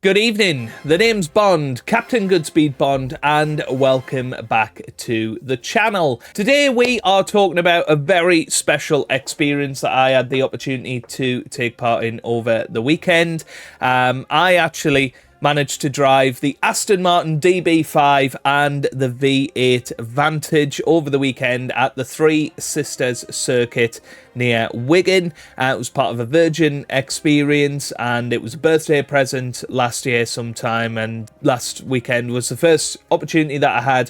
Good evening, the name's Bond, Captain Goodspeed Bond, and welcome back to the channel. Today we are talking about a very special experience that I had the opportunity to take part in over the weekend. I actually managed to drive the Aston Martin DB5 and the V8 Vantage over the weekend at the Three Sisters circuit near Wigan. It was part of a Virgin experience, and it was a birthday present last year sometime, and last weekend was the first opportunity that I had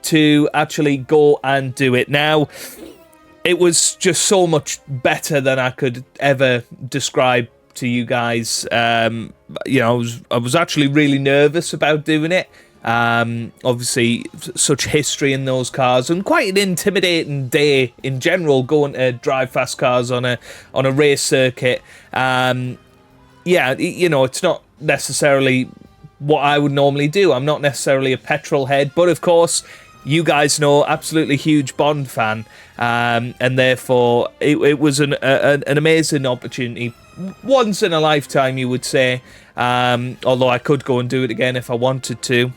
to actually go and do it. Now, it was just so much better than I could ever describe to you guys. You know, I was actually really nervous about doing it. Obviously, such history in those cars, and quite an intimidating day in general going to drive fast cars on a race circuit. Yeah, you know, it's not necessarily what I would normally do. I'm not necessarily a petrol head, but of course, you guys know, absolutely huge Bond fan, and therefore it was an amazing opportunity. Once in a lifetime, you would say, although I could go and do it again if I wanted to.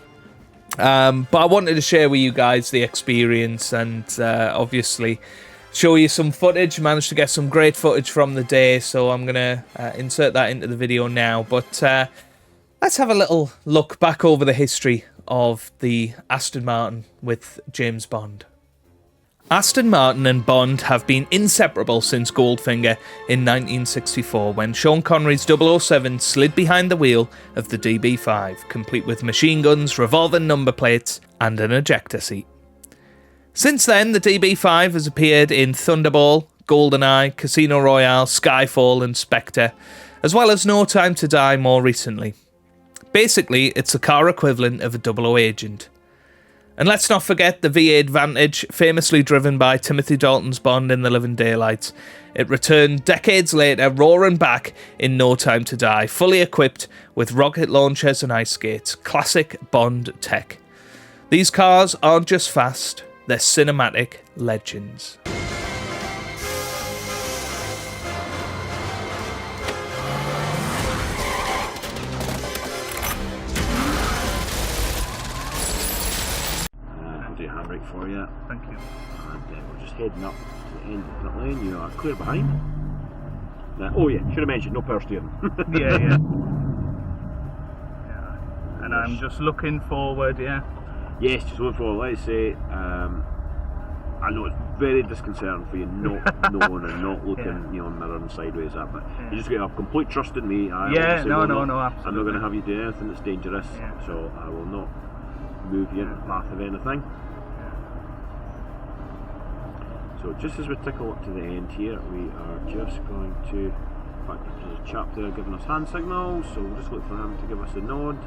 But I wanted to share with you guys the experience and obviously show you some footage. Managed to get some great footage from the day, so I'm going to insert that into the video now. But let's have a little look back over the history of the Aston Martin with James Bond. Aston Martin and Bond have been inseparable since Goldfinger in 1964, when Sean Connery's 007 slid behind the wheel of the DB5, complete with machine guns, revolving number plates, and an ejector seat. Since then, the DB5 has appeared in Thunderball, GoldenEye, Casino Royale, Skyfall, and Spectre, as well as No Time to Die more recently. Basically, it's the car equivalent of a 00 agent. And let's not forget the V8 Vantage, famously driven by Timothy Dalton's Bond in The Living Daylights. It returned decades later, roaring back in No Time to Die, fully equipped with rocket launchers and ice skates. Classic Bond tech. These cars aren't just fast, they're cinematic legends. Handbrake for you. Thank you. And we're just heading up to the end of the lane. You are clear behind. Now, oh yeah, should have mentioned no power steering. Yeah. And I'm just looking forward, yeah. Yes, just looking forward. Let's say, I know it's very disconcerting for you not knowing and not looking, you know, mirroring sideways at, but you just got to have complete trust in me. No, absolutely. I'm not going to have you do anything that's dangerous, so I will not move you into the path of anything. So just as we tickle up to the end here, we are just going to, in fact there's a chap there giving us hand signals, so we'll just look for him to give us a nod.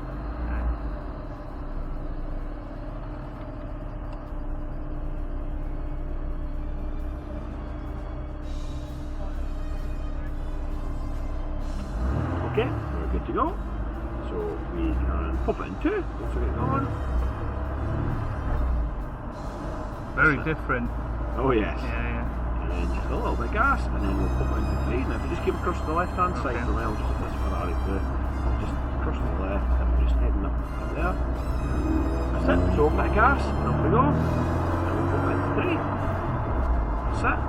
Okay, we're good to go. So we can pop it in two, once we get going. Very different. Oh yes. Yeah. And then just a little bit of gas, and then we'll pop it into three. Now if you just keep across to the left hand side from there, I'll just hit this Ferrari through. I'll just cross to the left, and we're just heading up there. That's it. So a bit of gas, and off we go. And we'll pop it into three. That's it.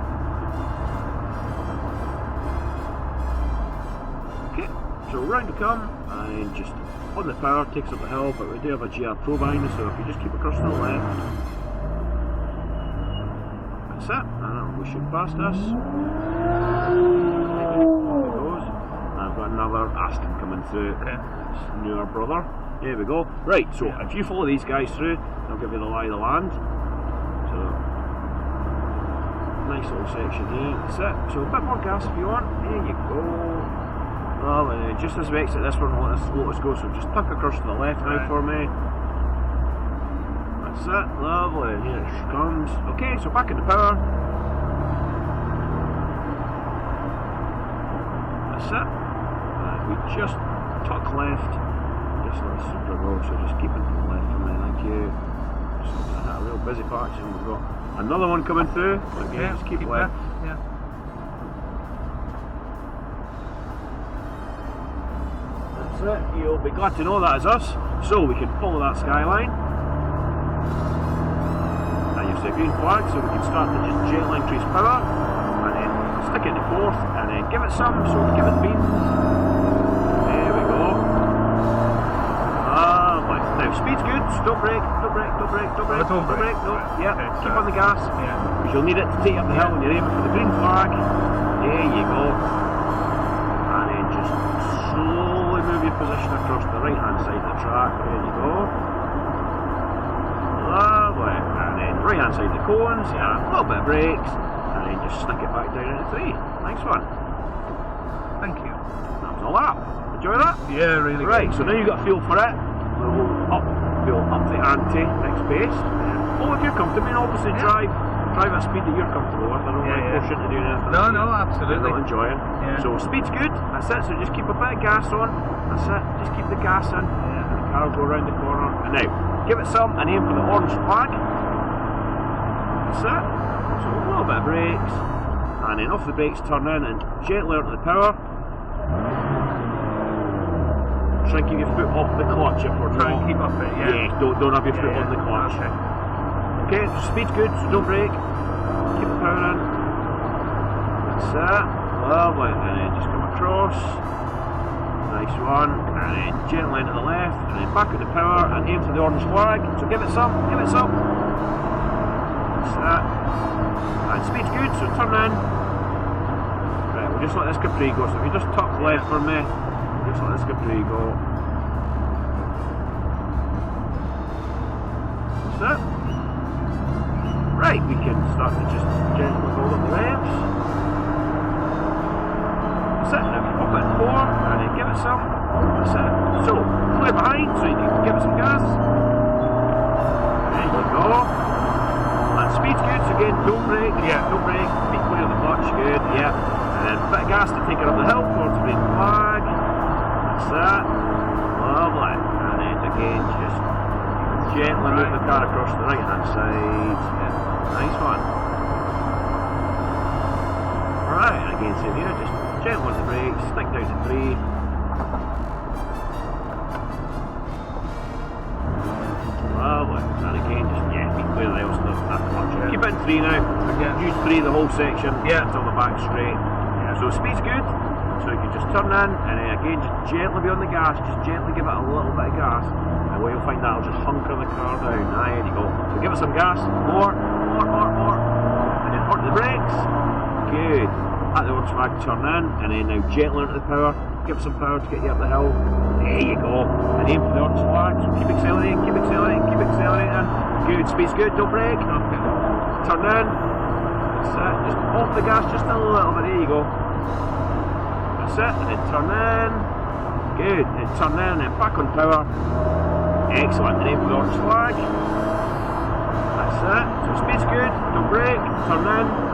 Okay, so round we come, and just on the power, takes up the hill, but we do have a GR Pro behind us, so if you just keep across to the left. That's it, and we'll shoot past us. There it goes. I've got another Aston coming through. It's newer brother. There we go. Right, so if you follow these guys through, they'll give you the lie of the land. So, nice little section here. That's it. So a bit more gas if you want. There you go. Well, and just as we exit this one, let us go. So just tuck across to the left now for me. That's it, lovely, and here it comes. Okay, so back in the power. That's it. We just tuck left. Just let us super go, so just keep it to the left for me, thank you. Just looking at a real busy patch, and we've got another one coming through. Okay, just keep left. Yeah. That's it. You'll be glad to know that is us. So we can follow that skyline. And you see a green flag, so we can start to just gently increase power. And then stick it in the fourth, and then give it some, so we give it the beans. There we go. Now speed's good, so don't brake, don't brake, don't brake, don't brake, don't brake, no, yeah, okay, keep on the gas, because you'll need it to take you up the hill when you're aiming for the green flag. There you go. And then just slowly move your position across the right hand side of the track. There you go. Lovely. And then right hand side of the cones, a little bit of brakes, and then just stick it back down into 3. Nice one. Thank you. That was all that. Enjoy that? Yeah, really Right, good. so now you've got a feel for it. We'll up the ante, next pace. Oh, if you're comfortable, obviously drive at speed that you're comfortable with. I don't want to push into doing anything. No, absolutely. You're not enjoying. Yeah. So speed's good, that's it. So just keep a bit of gas on. That's it. Just keep the gas in, and the car will go around the corner. And now, give it some and aim for the orange flag. That's it. So a little bit of brakes, and then off the brakes, turn in and gently onto the power. Try and keep your foot off the clutch if we're Try not. and keep up it, yeah. Don't have your foot on the clutch. Okay, speed's good, so don't brake. Keep the power in. That's it. Lovely. And then just come across. Nice one. And then gently into the left. And then back at the power and aim for the orange flag. So give it some. Give it some. That's it. And speed's good, so turn in. Right, we'll just let this Capri go. So if you just tuck left for me. Just let this Capri go. That's it. Right, we can start to just gently hold up the revs. That's it. Now pop it in 4 and then give it some. That's it. So, clear behind so you can give it some gas. There you go. And speed's good, so again, don't brake. Don't brake. Feet clear of the clutch. Good, And then a bit of gas to take it up the hill towards the green flag. That's it. Lovely. And then again, just gently move the car across the right hand side. Nice one. Right, and again, same here, just gently on the brakes, stick down to 3. Lovely. And again, just feet clear the else of that clutch. Keep it in 3 now. Use 3 the whole section until the back straight. So speed's good. So you can just turn in and then again just gently be on the gas, just gently give it a little bit of gas, and what you'll find that will just hunker the car down. There you go. So give it some gas, more, and then onto the brakes. Good. At the orange flag, turn in, and then now gently onto the power, give it some power to get you up the hill. There you go. And aim for the orange flag, so keep accelerating, keep accelerating, keep accelerating. Good, speed's good, don't brake. Turn in. That's it. Just off the gas just a little bit, there you go. That's it, and then turn in. Good, and then turn in and then back on power. Excellent, and aim for the orange flag. That's it, so speed's good, don't brake, turn in.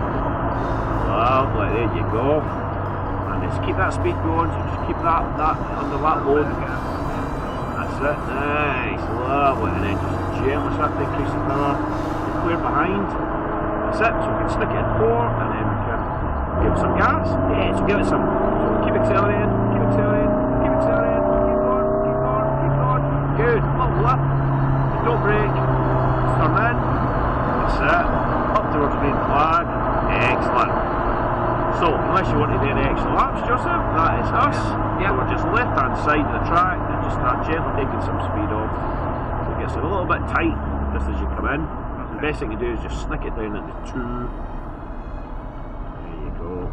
Lovely, there you go. And just keep that speed going, so just keep that under that load. That's it, nice, lovely, and then just gently start to increase the power. Clear behind. That's it, so we can stick it in 4 and then we can give it some gas. Yeah, so give it some. Keep accelerating, keep accelerating, keep accelerating, keep going, keep going, keep going. Good, level up, don't brake, turn in, that's it, up towards the green flag, excellent. So, unless you want to do any extra laps, Joseph, that is us. So we're just left hand side of the track and just start gently taking some speed off. So it gets a little bit tight just as you come in. The best thing to do is just snick it down into 2. There you go.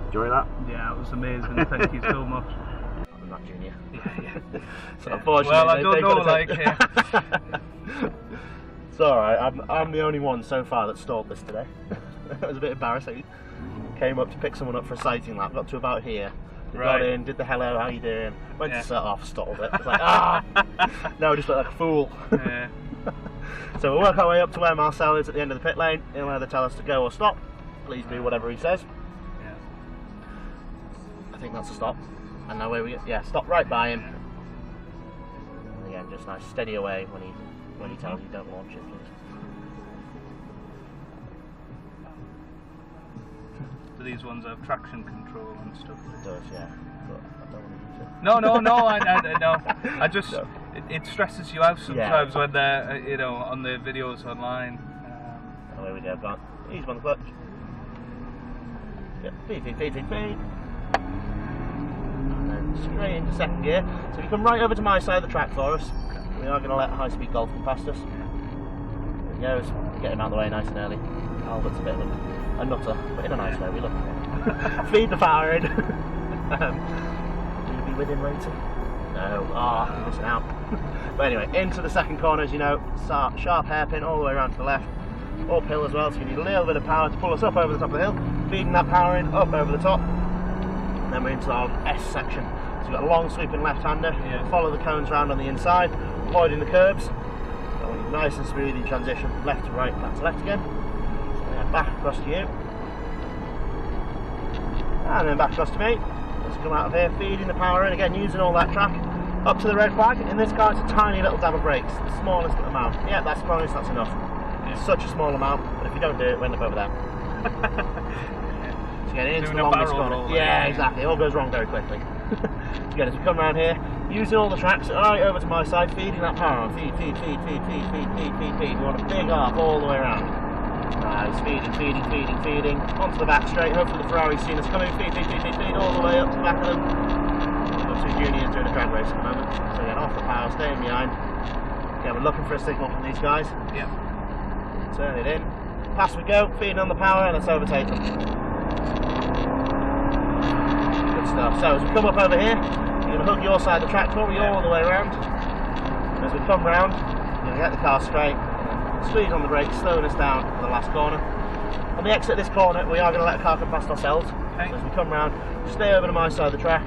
Enjoy that? Yeah, it was amazing. Thank you so much. I'm not junior. So unfortunately, well, I don't know, like. It's alright, I'm the only one so far that stalled this today. It was a bit embarrassing. Came up to pick someone up for a sighting lap, got to about here, got in, did the hello, how you doing, went to set off, stalled it. It's like, now I just look like a fool. Yeah. So we'll work our way up to where Marcel is at the end of the pit lane. He'll either tell us to go or stop. Please do whatever he says. Yeah. I think that's a stop. And now where we get, stop right by him. And again, just nice steady away when he tells you don't launch it, please. Do these ones have traction control and stuff? It does, yeah. but I don't want you to. No, I know. I just, No. it stresses you out sometimes when they're, you know, on the videos online. Oh, here we go, gone. Easy on the clutch. Yeah, feed. And then straight into second gear. So if you come right over to my side of the track for us, we are going to let high-speed golf come past us. There he goes. Get him out of the way nice and early. Albert's a bit of a nutter, but in a nice way. We love him. Feed the fire in. Will you be with him later? No. You're missing out. But anyway, into the second corner, as you know, sharp hairpin all the way around to the left. Uphill as well, so you need a little bit of power to pull us up over the top of the hill. Feeding that power in, up over the top. And then we're into our S section. So you've got a long sweeping left-hander. Follow the cones round on the inside, avoiding the curbs. Going nice and smooth in transition, left to right, back to left again. So yeah, back across to you. And then back across to me. Let's come out of here, feeding the power in again, using all that track. Up to the red flag. In this car, it's a tiny little dab of brakes, the smallest amount. Yeah, that's promised, that's enough. It's such a small amount, but if you don't do it, we end up over there. So get into the longest corner. Yeah, exactly. It all goes wrong very quickly. So again, as we come around here, using all the tracks, right over to my side, feeding that power on. Feed. We want a big arc all the way around. Nice, feeding. Onto the back straight. Hopefully the Ferrari's seen us coming. Feed, all the way up to the back of them. Got two juniors doing a drag race at the moment. So again, off the power, staying behind. Again, we're looking for a signal from these guys. Yeah. Turn it in. Past we go, feeding on the power, and let's overtake them. Good stuff. So as we come up over here, you're going to hug your side of the track for me all the way around. And as we come round, you're going to get the car straight, squeeze on the brakes, slowing us down to the last corner. On the exit of this corner, we are going to let a car come past ourselves. Okay. So as we come round, stay over to my side of the track,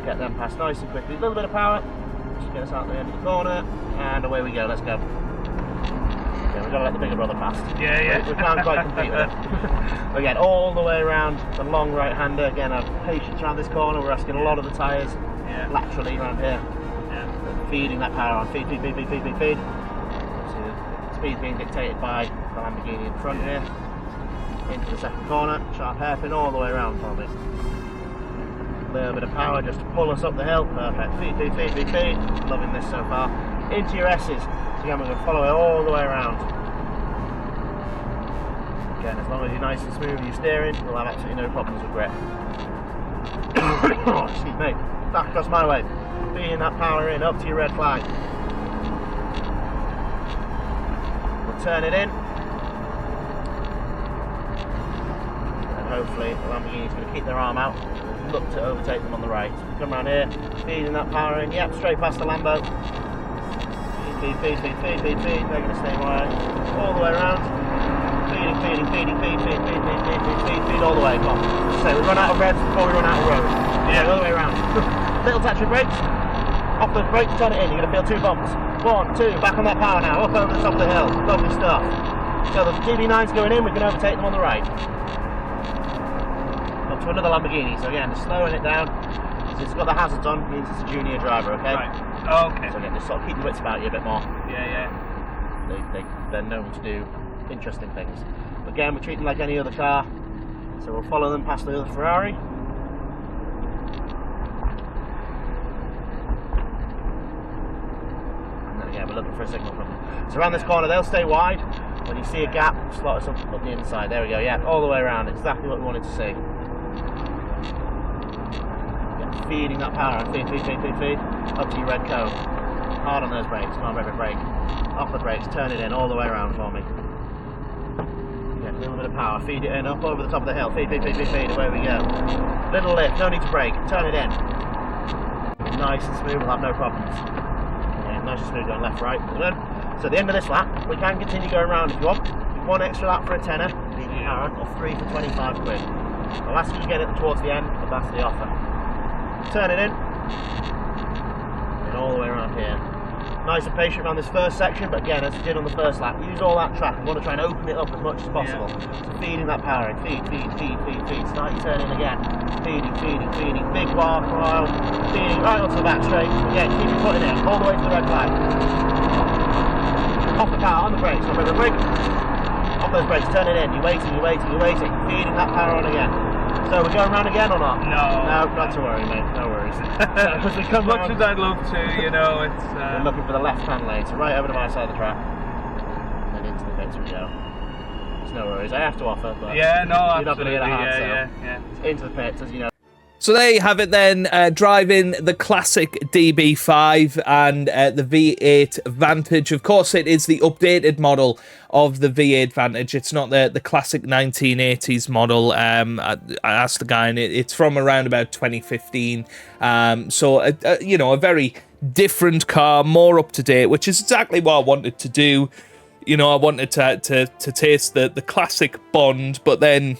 get them past nice and quickly. A little bit of power, just get us out the end of the corner, and away we go. Let's go. Yeah, we've got to let the bigger brother past. Yeah. We can't quite compete with it. Again, all the way around the long right-hander. Again, have patience around this corner. We're asking a lot of the tyres laterally around here. Yeah. Feeding that power on. Feed. So speed's being dictated by the Lamborghini in front here. Into the second corner. Sharp hairpin all the way around for me. A little bit of power just to pull us up the hill. Perfect. Feed. Loving this so far. Into your S's. Again, we're going to follow it all the way around. Again, as long as you're nice and smooth with your steering, we'll have absolutely no problems with grip. Excuse me. Back across my way. Feeding that power in, up to your red flag. We'll turn it in. And hopefully the Lamborghini's going to keep their arm out and look to overtake them on the right. So we come around here, feeding that power in. Yep, straight past the Lambo. Feed. They're going to stay wide all the way around. Feed all the way. Come on. So we run out of reds before we run out of road. Yeah, all the way around. Little touch of brakes. Off the brake, turn it in. You're going to feel two bumps. 1, 2. Back on that power now. Up over the top of the hill. Lovely stuff. So the DB9's going in. We can overtake them on the right. Up to another Lamborghini. So again, just slowing it down. So it's got the hazards on. Means it's a junior driver. Okay. Right. Oh, okay. So again, just sort of keep your wits about you a bit more. Yeah. They're known to do interesting things. But again, we treat them like any other car. So we'll follow them past the other Ferrari. And then again, we're looking for a signal from them. So around this corner, they'll stay wide. When you see a gap, slot us up the inside. There we go, yeah, all the way around. Exactly what we wanted to see. Feeding that power, feed, up to your red cone. Hard on those brakes, come on baby, brake. Off the brakes, turn it in all the way around for me. Get a little bit of power, feed it in, up over the top of the hill, feed, away we go. Little lift, no need to brake, turn it in. Nice and smooth, we'll have no problems. Yeah, nice and smooth going left, right, good. So at the end of this lap, we can continue going around if you want. One extra lap for a tenner, or 3 for 25 quid. I'll ask you to get it towards the end, but that's the offer. Turn it in, and all the way around here. Nice and patient around this first section, but again, as we did on the first lap, use all that track. We want to try and open it up as much as possible. So feeding that power in, feed. Start your turn in again. Feeding, big bar for a while. Feeding right onto the back straight. Again, keep your foot in it, all the way to the red flag. Off the power, on the brakes, on the brake. Off those brakes, turn it in. You're waiting. Feeding that power on again. So we're going round again or not? No. No, not to worry, mate. No worries. As we As come much round, as I'd love to, you know, it's... we're looking for the left-hand lane, so right over to my side of the track. And then into the pits we go. It's no worries. I have to offer, but yeah, no, you're not going to get a hard sell. yeah. Into the pits, as you know. So there you have it then, driving the classic DB5 and the V8 Vantage. Of course, it is the updated model of the V8 Vantage. It's not the classic 1980s model. I asked the guy, and it's from around about 2015. So, you know, a very different car, more up to date, which is exactly what I wanted to do. You know, I wanted to taste the classic Bond, but then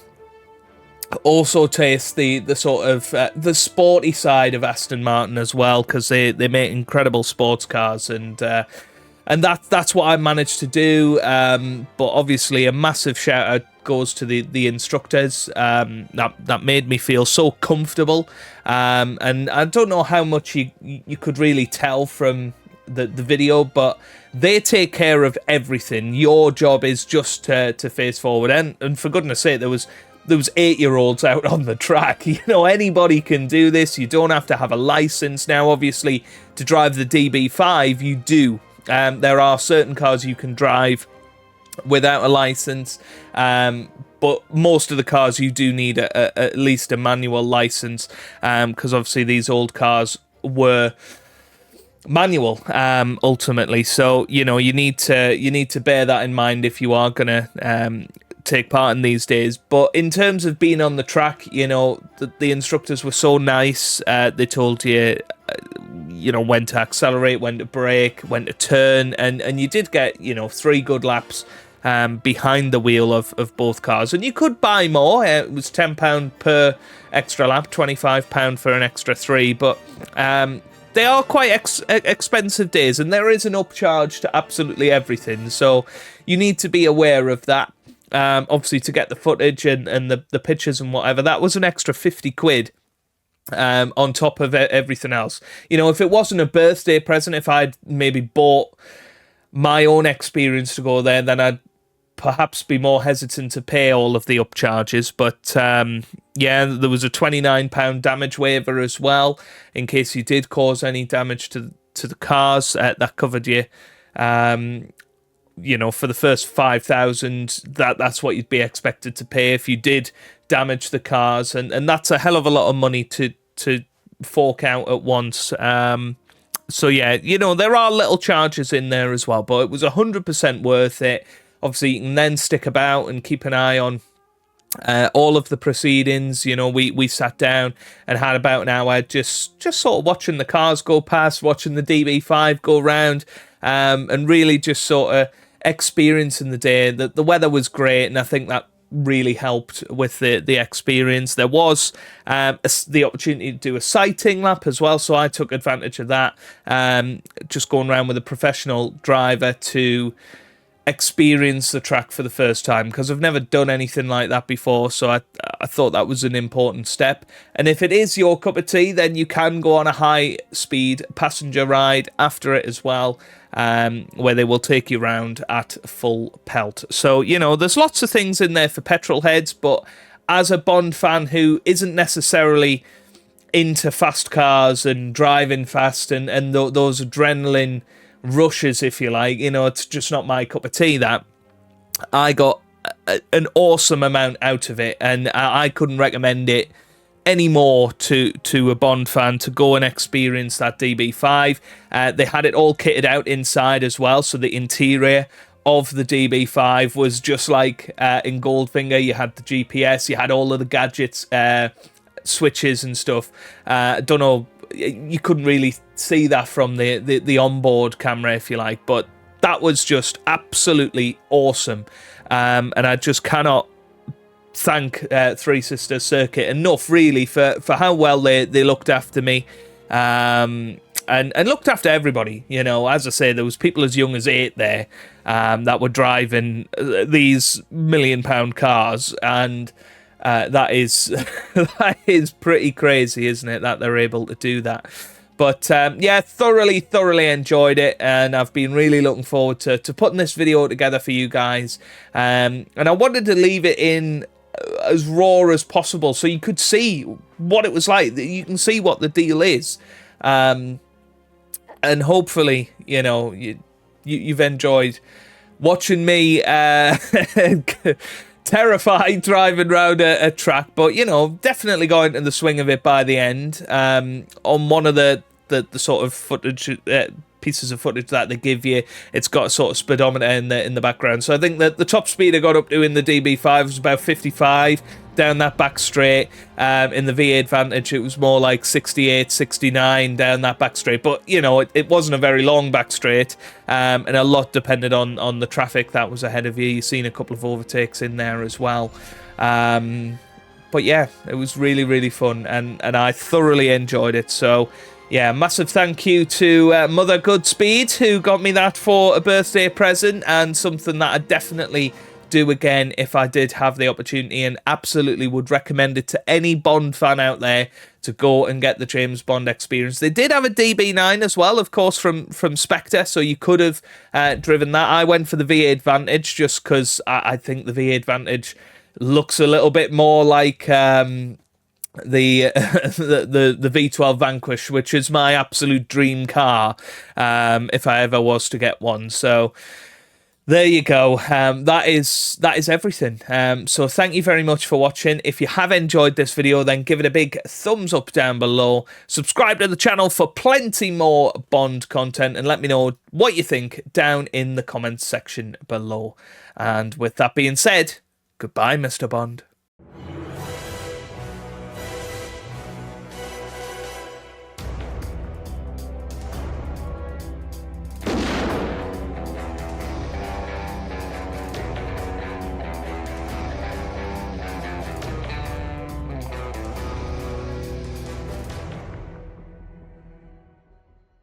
also taste the sort of the sporty side of Aston Martin as well, because they make incredible sports cars, and that's what I managed to do. But obviously, a massive shout out goes to the instructors that made me feel so comfortable. And I don't know how much you could really tell from the video, but they take care of everything. Your job is just to face forward, and for goodness sake, there was 8-year-olds out on the track. You know, anybody can do this. You don't have to have a license. Now, obviously, to drive the DB5, you do. There are certain cars you can drive without a license, but most of the cars you do need at least a manual license, because obviously these old cars were manual ultimately. So, you know, you need to bear that in mind if you are gonna take part in these days. But in terms of being on the track, you know, the instructors were so nice. They told you, you know, when to accelerate, when to brake, when to turn, and you did get, you know, 3 good laps behind the wheel of both cars. And you could buy more. It was £10 per extra lap, £25 for an extra 3, but they are quite expensive days, and there is an upcharge to absolutely everything, so you need to be aware of that. Obviously, to get the footage and the pictures and whatever, that was an extra 50 quid on top of everything else. You know, if it wasn't a birthday present, if I'd maybe bought my own experience to go there, then I'd perhaps be more hesitant to pay all of the upcharges. But yeah, there was a £29 damage waiver as well, in case you did cause any damage to the cars. That covered you. You know, for the first 5,000, that's what you'd be expected to pay if you did damage the cars, and that's a hell of a lot of money to fork out at once. So yeah, you know, there are little charges in there as well, but it was 100% worth it. Obviously, you can then stick about and keep an eye on all of the proceedings. You know, we sat down and had about an hour just sort of watching the cars go past, watching the DB5 go round, and really just sort of experiencing the day. The weather was great, and I think that really helped with the experience. There was the opportunity to do a sighting lap as well, so I took advantage of that, just going around with a professional driver to experience the track for the first time, because I've never done anything like that before, so I thought that was an important step. And if it is your cup of tea, then you can go on a high-speed passenger ride after it as well, where they will take you around at full pelt. So, you know, there's lots of things in there for petrol heads, but as a Bond fan who isn't necessarily into fast cars and driving fast and those adrenaline rushes, if you like, you know, it's just not my cup of tea. That I got an awesome amount out of it, and I couldn't recommend it any more to a Bond fan to go and experience that DB5. They had it all kitted out inside as well, so the interior of the DB5 was just like in Goldfinger. You had the GPS, you had all of the gadgets, switches and stuff. Don't know, you couldn't really see that from the onboard camera, if you like, but that was just absolutely awesome. And I just cannot thank Three Sisters Circuit enough, really, for how well they looked after me, and looked after everybody. You know, as I say, there was people as young as 8 there that were driving these £1 million cars, and that is that is pretty crazy, isn't it, that they're able to do that. But yeah, thoroughly enjoyed it, and I've been really looking forward to putting this video together for you guys. And I wanted to leave it in as raw as possible, so you could see what it was like. You can see what the deal is, and hopefully, you know, you've enjoyed watching me terrified driving around a track, but you know, definitely got into the swing of it by the end. On one of the sort of footage, pieces of footage that they give you, it's got a sort of speedometer in the background. So I think that the top speed I got up to in the DB5 was about 55 down that back straight. In the V8 Vantage, it was more like 68, 69 down that back straight. But you know, it wasn't a very long back straight, and a lot depended on the traffic that was ahead of you. You've seen a couple of overtakes in there as well. But yeah, it was really, really fun, and I thoroughly enjoyed it. So yeah, massive thank you to Mother Goodspeed, who got me that for a birthday present, and something that I definitely do again if I did have the opportunity, and absolutely would recommend it to any Bond fan out there to go and get the James Bond experience. They did have a DB9 as well, of course, from Spectre, so you could have driven that. I went for the V8 Vantage just because I think the V8 Vantage looks a little bit more like the V12 Vanquish, which is my absolute dream car if I ever was to get one. So there you go. That is everything. So thank you very much for watching. If you have enjoyed this video, then give it a big thumbs up down below. Subscribe to the channel for plenty more Bond content, and let me know what you think down in the comments section below. And with that being said, goodbye, Mr. Bond.